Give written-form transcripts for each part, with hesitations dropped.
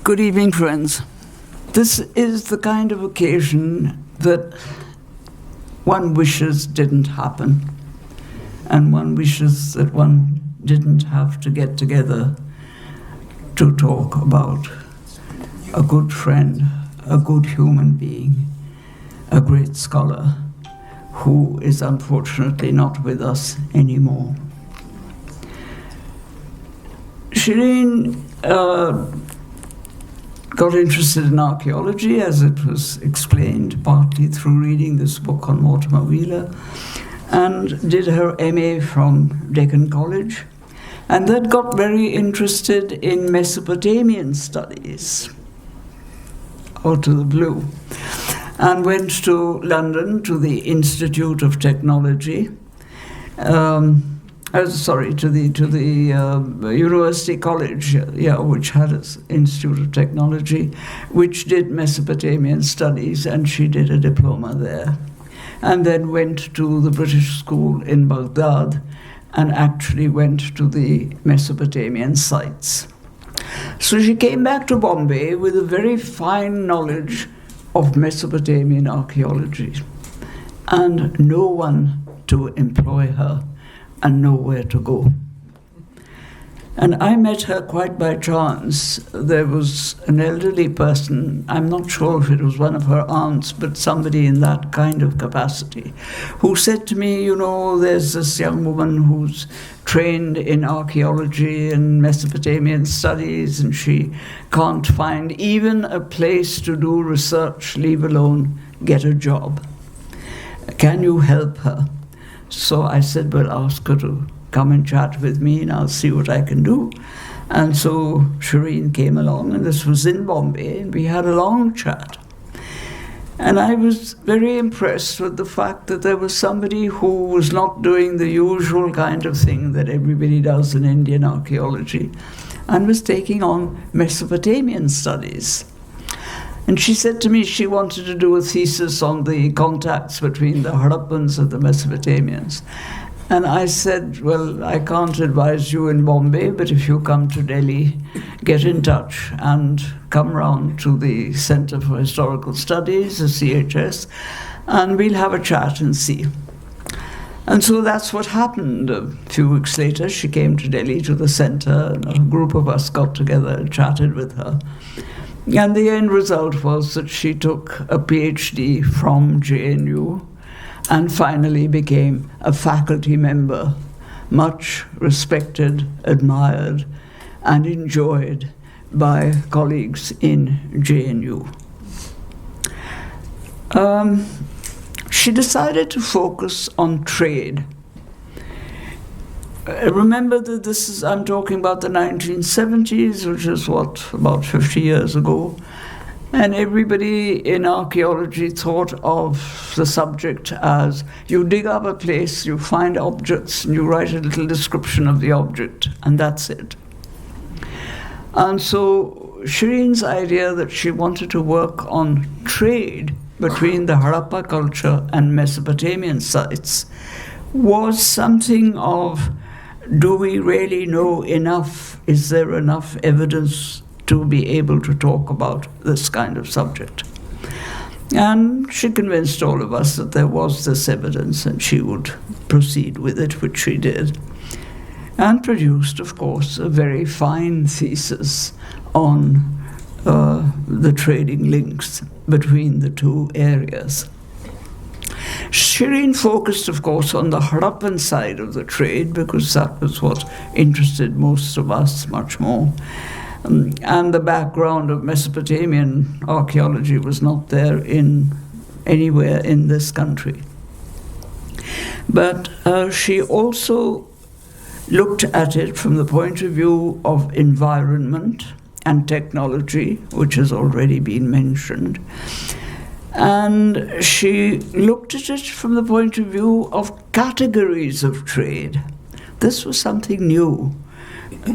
Good evening, friends. This is the kind of occasion that one wishes didn't happen, and one wishes that one didn't have to get together to talk about a good friend, a good human being, a great scholar who is unfortunately not with us anymore. Shereen got interested in archaeology, as it was explained, partly through reading this book on Mortimer Wheeler, and did her MA from Deccan College, and then got very interested in Mesopotamian studies, out of the blue, and went to London to the Institute of Technology, to the University College, which had an Institute of Technology, which did Mesopotamian studies, and she did a diploma there. And then went to the British School in Baghdad and actually went to the Mesopotamian sites. So she came back to Bombay with a very fine knowledge of Mesopotamian archaeology, and no one to employ her and nowhere to go. And I met her quite by chance. There was an elderly person, I'm not sure if it was one of her aunts, but somebody in that kind of capacity, who said to me, there's this young woman who's trained in archaeology and Mesopotamian studies, and she can't find even a place to do research, leave alone get a job. Can you help her? So I said, well, ask her to come and chat with me and I'll see what I can do. And so Shereen came along, and this was in Bombay, and we had a long chat. And I was very impressed with the fact that there was somebody who was not doing the usual kind of thing that everybody does in Indian archaeology, and was taking on Mesopotamian studies. And she said to me she wanted to do a thesis on the contacts between the Harappans and the Mesopotamians. And I said, well, I can't advise you in Bombay, but if you come to Delhi, get in touch and come round to the Centre for Historical Studies, the CHS, and we'll have a chat and see. And so that's what happened. A few weeks later, she came to Delhi to the centre, and a group of us got together and chatted with her. And the end result was that she took a PhD from JNU and finally became a faculty member, much respected, admired, and enjoyed by colleagues in JNU. She decided to focus on trade. Remember that I'm talking about the 1970s, which is about 50 years ago. And everybody in archaeology thought of the subject as you dig up a place, you find objects, and you write a little description of the object, and that's it. And so Shereen's idea that she wanted to work on trade between the Harappa culture and Mesopotamian sites was something of, do we really know enough? Is there enough evidence to be able to talk about this kind of subject? And she convinced all of us that there was this evidence and she would proceed with it, which she did, and produced, of course, a very fine thesis on the trading links between the two areas. Shereen focused, of course, on the Harappan side of the trade, because that was what interested most of us much more. And the background of Mesopotamian archaeology was not there anywhere in this country. But she also looked at it from the point of view of environment and technology, which has already been mentioned. And she looked at it from the point of view of categories of trade. This was something new.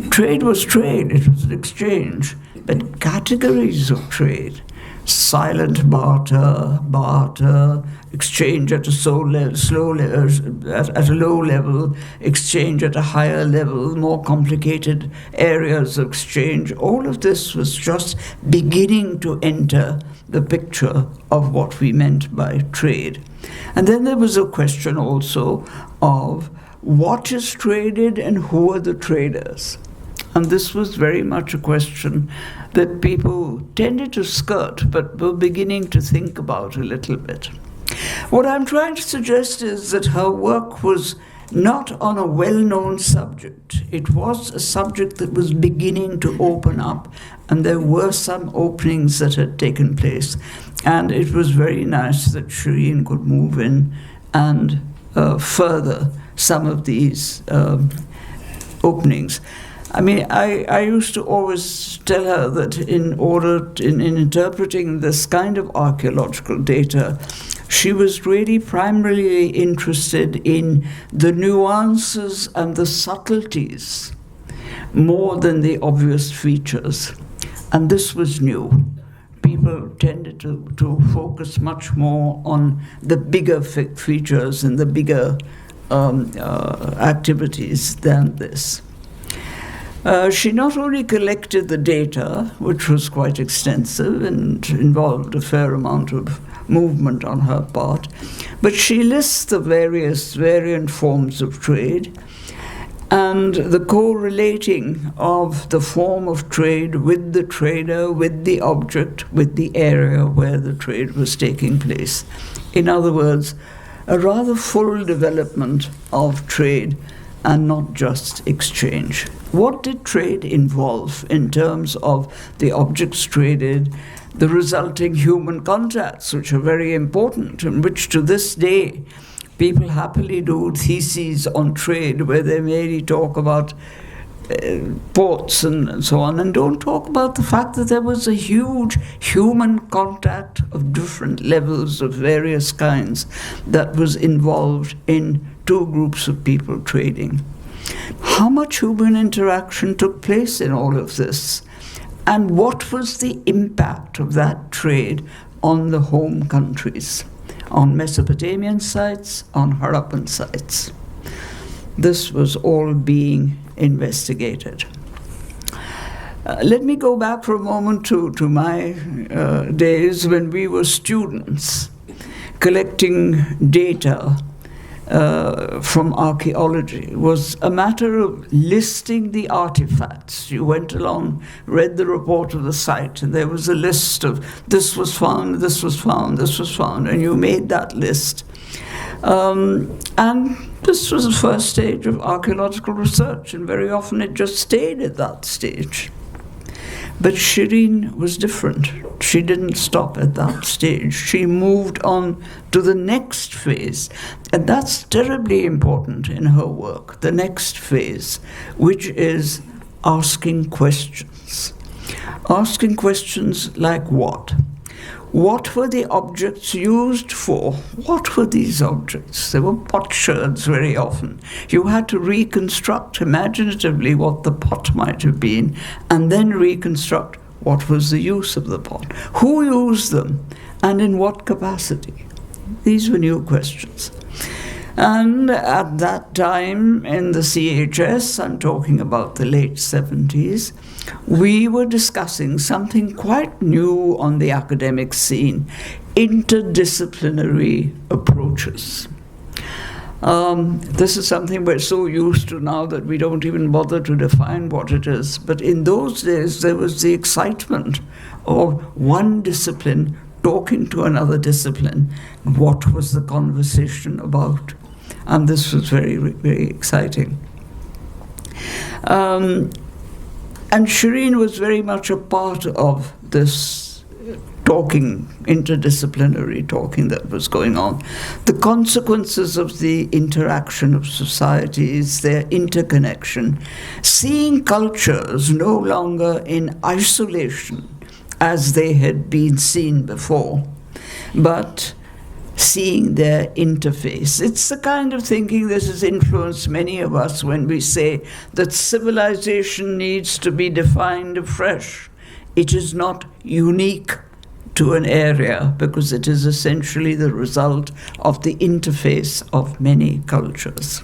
Trade was trade, it was an exchange, but categories of trade. silent barter, exchange at a at a low level, exchange at a higher level, more complicated areas of exchange. All of this was just beginning to enter the picture of what we meant by trade. And then there was a question also of what is traded and who are the traders. And this was very much a question that people tended to skirt, but were beginning to think about a little bit. What I'm trying to suggest is that her work was not on a well-known subject. It was a subject that was beginning to open up, and there were some openings that had taken place. And it was very nice that Shereen could move in and further some of these openings. I mean, I used to always tell her that in interpreting this kind of archaeological data, she was really primarily interested in the nuances and the subtleties more than the obvious features. And this was new. People tended to focus much more on the bigger features and the bigger activities than this. She not only collected the data, which was quite extensive and involved a fair amount of movement on her part, but she lists the variant forms of trade and the correlating of the form of trade with the trader, with the object, with the area where the trade was taking place. In other words, a rather full development of trade and not just exchange. What did trade involve in terms of the objects traded, the resulting human contacts, which are very important, and which to this day people happily do theses on trade where they merely talk about ports and so on, and don't talk about the fact that there was a huge human contact of different levels of various kinds that was involved in two groups of people trading. How much human interaction took place in all of this? And what was the impact of that trade on the home countries, on Mesopotamian sites, on Harappan sites? This was all being investigated. Let me go back for a moment to my days when we were students collecting data from archaeology. It was a matter of listing the artifacts. You went along, read the report of the site, and there was a list of this was found, this was found, this was found, and you made that list. And this was the first stage of archaeological research, and very often it just stayed at that stage. But Shereen was different. She didn't stop at that stage. She moved on to the next phase. And that's terribly important in her work, the next phase, which is asking questions. Asking questions like what? What were the objects used for? What were these objects? They were potsherds very often. You had to reconstruct imaginatively what the pot might have been, and then reconstruct what was the use of the pot. Who used them, and in what capacity? These were new questions. And at that time in the CHS, I'm talking about the late 70s, we were discussing something quite new on the academic scene, interdisciplinary approaches. This is something we're so used to now that we don't even bother to define what it is. But in those days, there was the excitement of one discipline talking to another discipline. What was the conversation about? And this was very, very exciting. And Shereen was very much a part of this talking, interdisciplinary talking that was going on. The consequences of the interaction of societies, their interconnection, seeing cultures no longer in isolation as they had been seen before, but seeing their interface. It's the kind of thinking that has influenced many of us when we say that civilization needs to be defined afresh. It is not unique to an area because it is essentially the result of the interface of many cultures.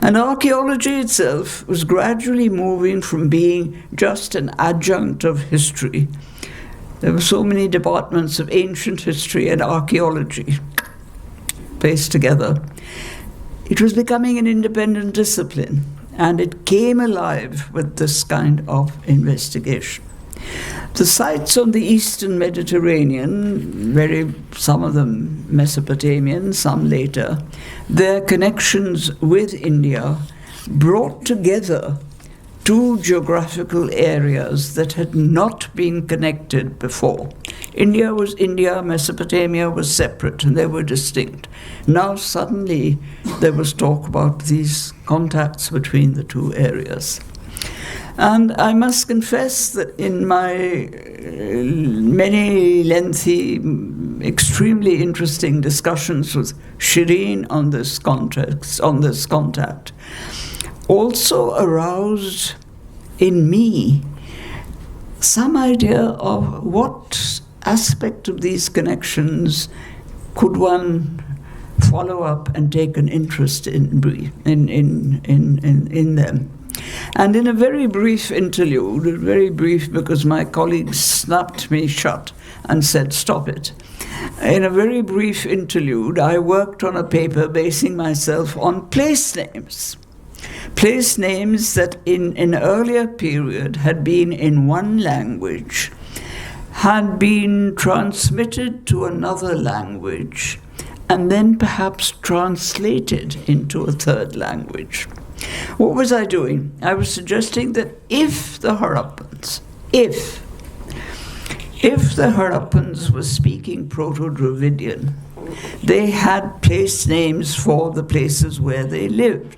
And archaeology itself was gradually moving from being just an adjunct of history. There were so many departments of ancient history and archaeology placed together. It was becoming an independent discipline, and it came alive with this kind of investigation. The sites on the eastern Mediterranean, some of them Mesopotamian, some later, their connections with India brought together two geographical areas that had not been connected before. India was India, Mesopotamia was separate, and they were distinct. Now suddenly there was talk about these contacts between the two areas. And I must confess that in my many lengthy, extremely interesting discussions with Shereen on this contact, also aroused in me some idea of what aspect of these connections could one follow up and take an interest in them. And in a very brief interlude, very brief because my colleagues snapped me shut and said, "Stop it." In a very brief interlude, I worked on a paper basing myself on place names. Place names that in an earlier period had been in one language, had been transmitted to another language, and then perhaps translated into a third language. What was I doing? I was suggesting that if the Harappans were speaking Proto-Dravidian, they had place names for the places where they lived.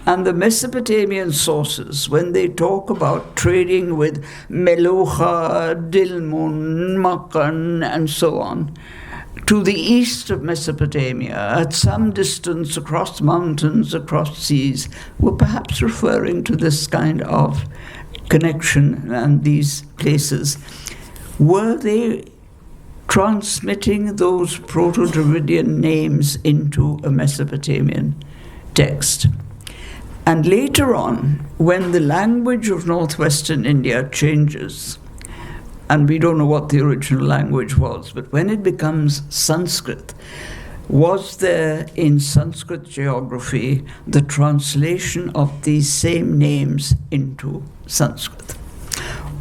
And the Mesopotamian sources, when they talk about trading with Melucha, Dilmun, Makan, and so on, to the east of Mesopotamia, at some distance across mountains, across seas, were perhaps referring to this kind of connection and these places. Were they transmitting those Proto-Dravidian names into a Mesopotamian text? And later on, when the language of northwestern India changes, and we don't know what the original language was, but when it becomes Sanskrit, was there in Sanskrit geography the translation of these same names into Sanskrit?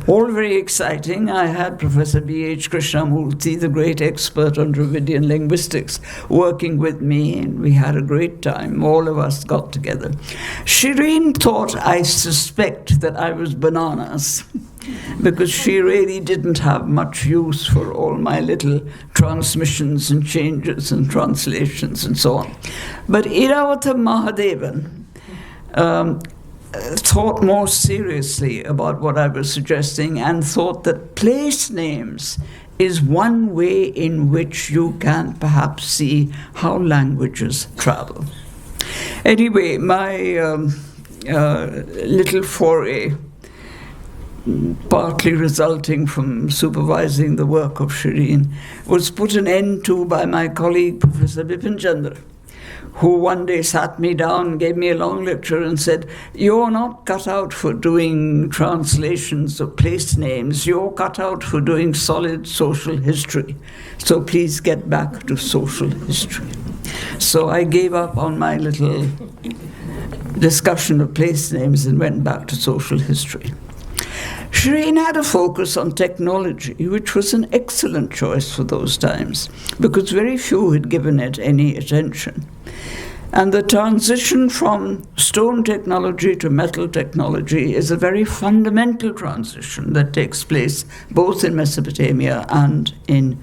All very exciting. I had Professor B.H. Krishnamurthy, the great expert on Dravidian linguistics, working with me, and we had a great time. All of us got together. Shereen thought, I suspect, that I was bananas, because she really didn't have much use for all my little transmissions and changes and translations and so on. But Iravata Mahadevan thought more seriously about what I was suggesting and thought that place names is one way in which you can perhaps see how languages travel. Anyway, my little foray, partly resulting from supervising the work of Shereen, was put an end to by my colleague, Professor Bipin Chandra, who one day sat me down, gave me a long lecture and said, "You're not cut out for doing translations of place names, you're cut out for doing solid social history. So please get back to social history." So I gave up on my little discussion of place names and went back to social history. Shereen had a focus on technology, which was an excellent choice for those times, because very few had given it any attention. And the transition from stone technology to metal technology is a very fundamental transition that takes place both in Mesopotamia and in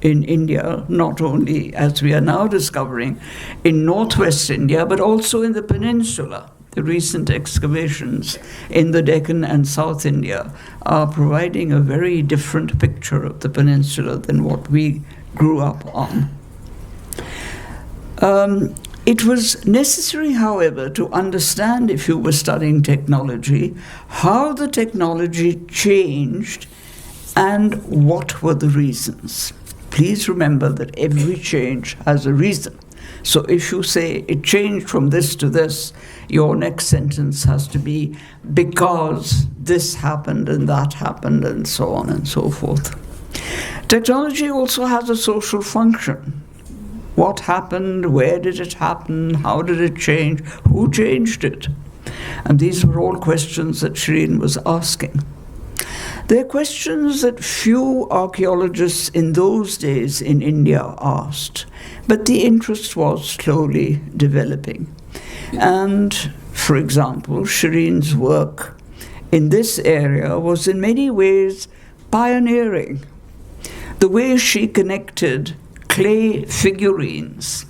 India, not only, as we are now discovering, in northwest India, but also in the peninsula. The recent excavations in the Deccan and South India are providing a very different picture of the peninsula than what we grew up on. It was necessary, however, to understand, if you were studying technology, how the technology changed and what were the reasons. Please remember that every change has a reason. So if you say it changed from this to this, your next sentence has to be because this happened and that happened and so on and so forth. Technology also has a social function. What happened? Where did it happen? How did it change? Who changed it? And these were all questions that Shereen was asking. They're questions that few archaeologists in those days in India asked, but the interest was slowly developing. And, for example, Shereen's work in this area was in many ways pioneering. The way she connected clay figurines,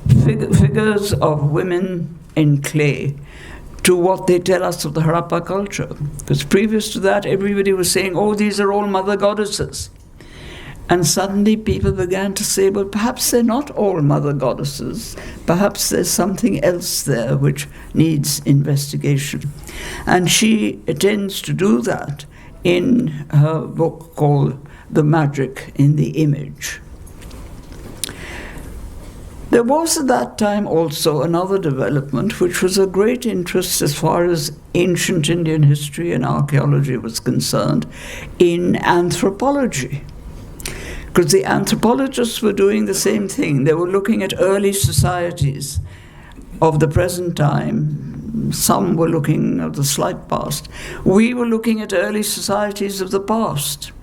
figures of women in clay, to what they tell us of the Harappa culture. Because previous to that, everybody was saying, oh, these are all mother goddesses. And suddenly people began to say, well, perhaps they're not all mother goddesses. Perhaps there's something else there which needs investigation. And she intends to do that in her book called The Magic in the Image. There was at that time also another development which was of great interest as far as ancient Indian history and archaeology was concerned in anthropology. Because the anthropologists were doing the same thing. They were looking at early societies of the present time. Some were looking at the slight past. We were looking at early societies of the past.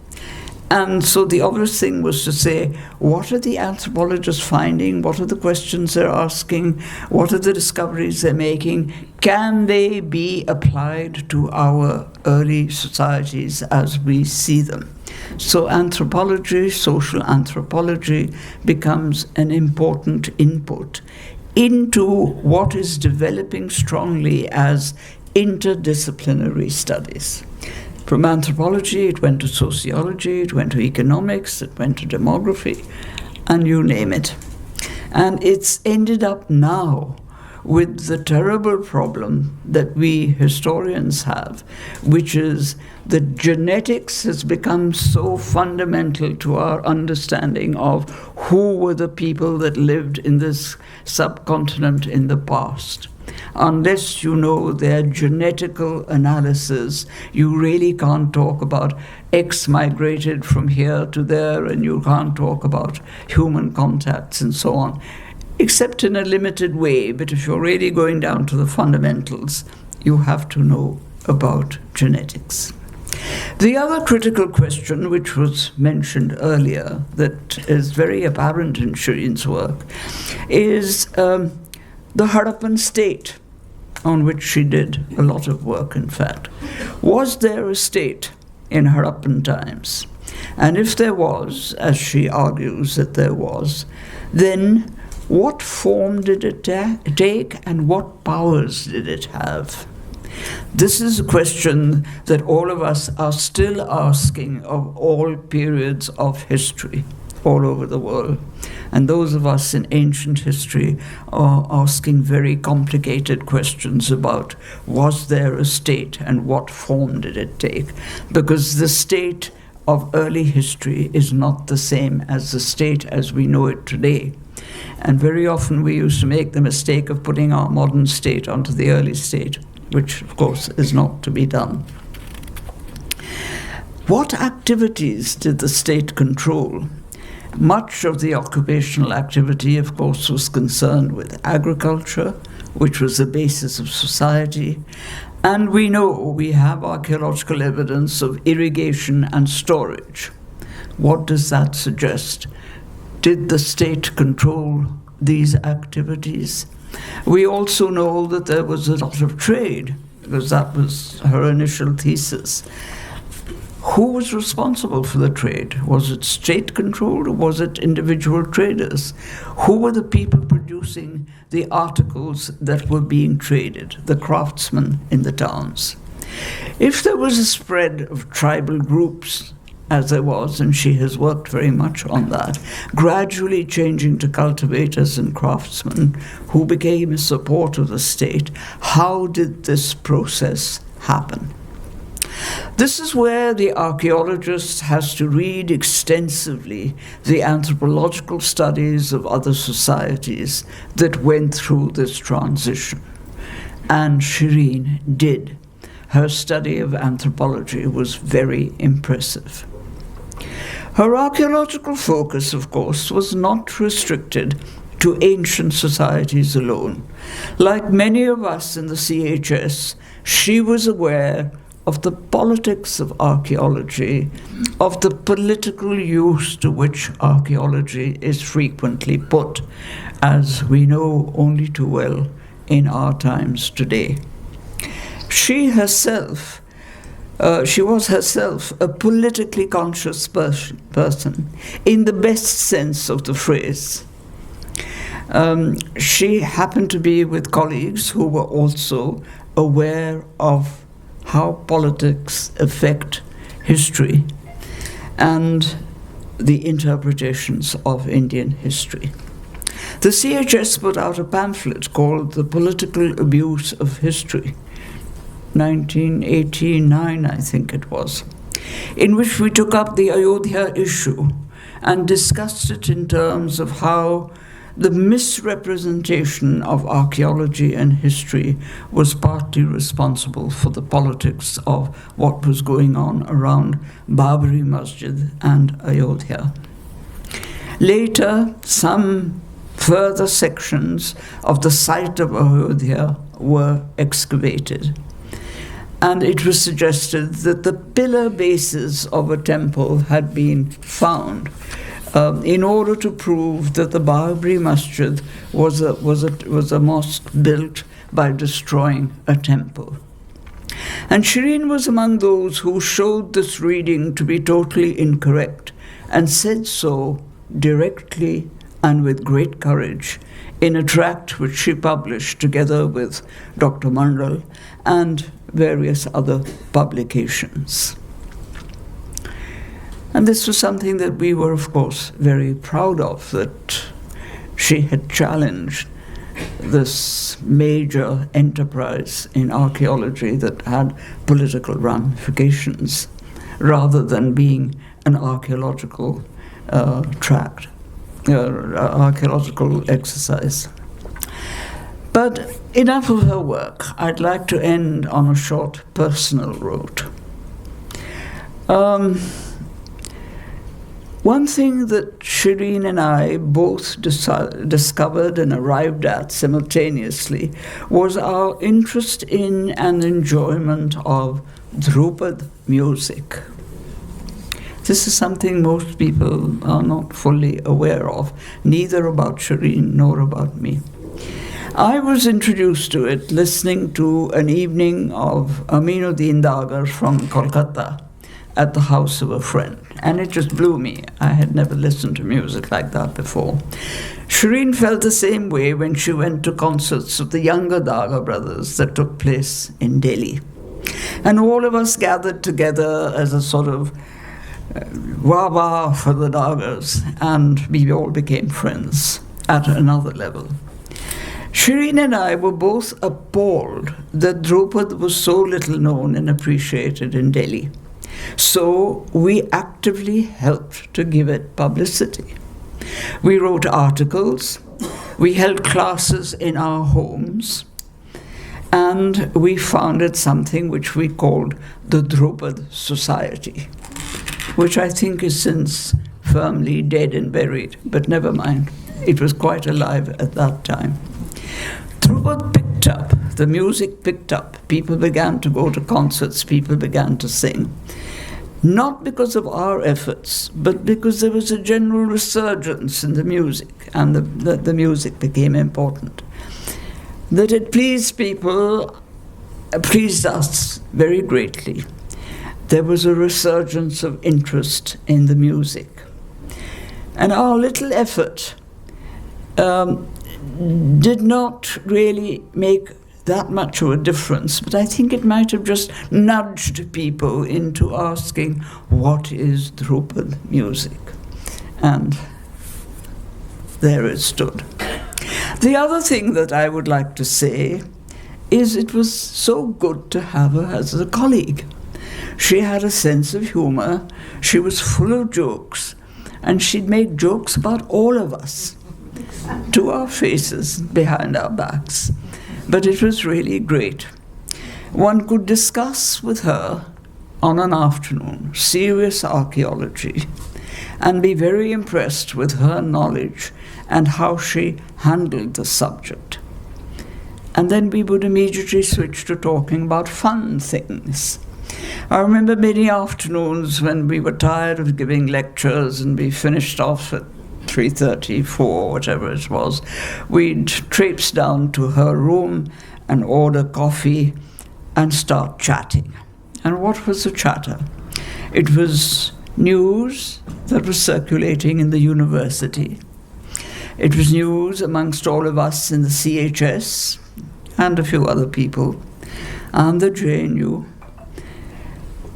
And so the obvious thing was to say, what are the anthropologists finding? What are the questions they're asking? What are the discoveries they're making? Can they be applied to our early societies as we see them? So anthropology, social anthropology, becomes an important input into what is developing strongly as interdisciplinary studies. From anthropology, it went to sociology, it went to economics, it went to demography, and you name it. And it's ended up now with the terrible problem that we historians have, which is that genetics has become so fundamental to our understanding of who were the people that lived in this subcontinent in the past. Unless you know their genetical analysis, you really can't talk about X migrated from here to there, and you can't talk about human contacts and so on, except in a limited way. But if you're really going down to the fundamentals, you have to know about genetics. The other critical question, which was mentioned earlier, that is very apparent in Shereen's work, is the Harappan state, on which she did a lot of work, in fact. Was there a state in Harappan times? And if there was, as she argues that there was, then what form did it take and what powers did it have? This is a question that all of us are still asking of all periods of history all over the world. And those of us in ancient history are asking very complicated questions about, was there a state and what form did it take? Because the state of early history is not the same as the state as we know it today. And very often we used to make the mistake of putting our modern state onto the early state, which of course is not to be done. What activities did the state control? Much of the occupational activity, of course, was concerned with agriculture, which was the basis of society. And we know we have archaeological evidence of irrigation and storage. What does that suggest? Did the state control these activities? We also know that there was a lot of trade, because that was her initial thesis. Who was responsible for the trade? Was it state-controlled or was it individual traders? Who were the people producing the articles that were being traded, the craftsmen in the towns? If there was a spread of tribal groups, as there was, and she has worked very much on that, gradually changing to cultivators and craftsmen who became a support of the state, how did this process happen? This is where the archaeologist has to read extensively the anthropological studies of other societies that went through this transition. And Shereen did. Her study of anthropology was very impressive. Her archaeological focus, of course, was not restricted to ancient societies alone. Like many of us in the CHS, she was aware of the politics of archaeology, of the political use to which archaeology is frequently put, as we know only too well in our times today. She was herself a politically conscious person, in the best sense of the phrase. She happened to be with colleagues who were also aware of how politics affect history and the interpretations of Indian history. The CHS put out a pamphlet called The Political Abuse of History, 1989, I think it was, in which we took up the Ayodhya issue and discussed it in terms of how the misrepresentation of archaeology and history was partly responsible for the politics of what was going on around Babri Masjid and Ayodhya. Later, some further sections of the site of Ayodhya were excavated, and it was suggested that the pillar bases of a temple had been found in order to prove that the Babri Masjid was a mosque built by destroying a temple. And Shereen was among those who showed this reading to be totally incorrect and said so directly and with great courage in a tract which she published together with Dr. Mandal and various other publications. And this was something that we were, of course, very proud of, that she had challenged this major enterprise in archaeology that had political ramifications, rather than being an archaeological tract, archaeological exercise. But enough of her work. I'd like to end on a short personal note. One thing that Shereen and I both discovered and arrived at simultaneously was our interest in and enjoyment of Dhrupad music. This is something most people are not fully aware of, neither about Shereen nor about me. I was introduced to it listening to an evening of Aminuddin Dagar from Kolkata at the house of a friend, and it just blew me. I had never listened to music like that before. Shereen felt the same way when she went to concerts of the younger Dagar brothers that took place in Delhi. And all of us gathered together as a sort of wah-wah for the Dagars, and we all became friends at another level. Shereen and I were both appalled that Dhrupad was so little known and appreciated in Delhi. So we actively helped to give it publicity. We wrote articles, we held classes in our homes, and we founded something which we called the Dhrupad Society, which I think is since firmly dead and buried, but never mind. It was quite alive at that time. Dhrupad picked up, the music picked up. People began to go to concerts, people began to sing. Not because of our efforts, but because there was a general resurgence in the music, and the music became important. That it pleased people, pleased us very greatly. There was a resurgence of interest in the music. And our little effort did not really make that much of a difference, but I think it might have just nudged people into asking, what is Dhrupad music? And there it stood. The other thing that I would like to say is it was so good to have her as a colleague. She had a sense of humor. She was full of jokes. And she'd make jokes about all of us, to our faces, behind our backs. But it was really great. One could discuss with her on an afternoon serious archaeology and be very impressed with her knowledge and how she handled the subject. And then we would immediately switch to talking about fun things. I remember many afternoons when we were tired of giving lectures and we finished off at 3:30, 4, whatever it was. We'd traipse down to her room and order coffee and start chatting. And what was the chatter? It was news that was circulating in the university. It was news amongst all of us in the CHS and a few other people, and the JNU.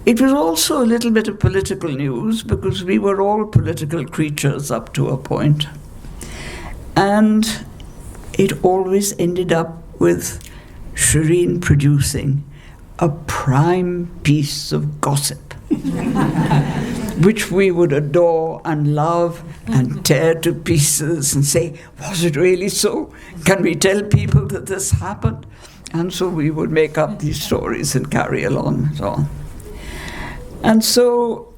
It was also a little bit of political news because we were all political creatures up to a point. And it always ended up with Shereen producing a prime piece of gossip, which we would adore and love and tear to pieces and say, was it really so? Can we tell people that this happened? And so we would make up these stories and carry along and so on. And so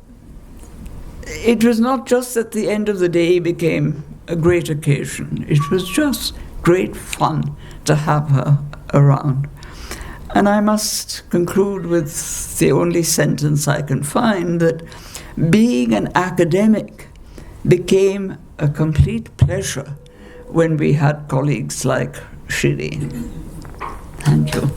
it was not just that the end of the day became a great occasion. It was just great fun to have her around. And I must conclude with the only sentence I can find, that being an academic became a complete pleasure when we had colleagues like Shereen. Thank you.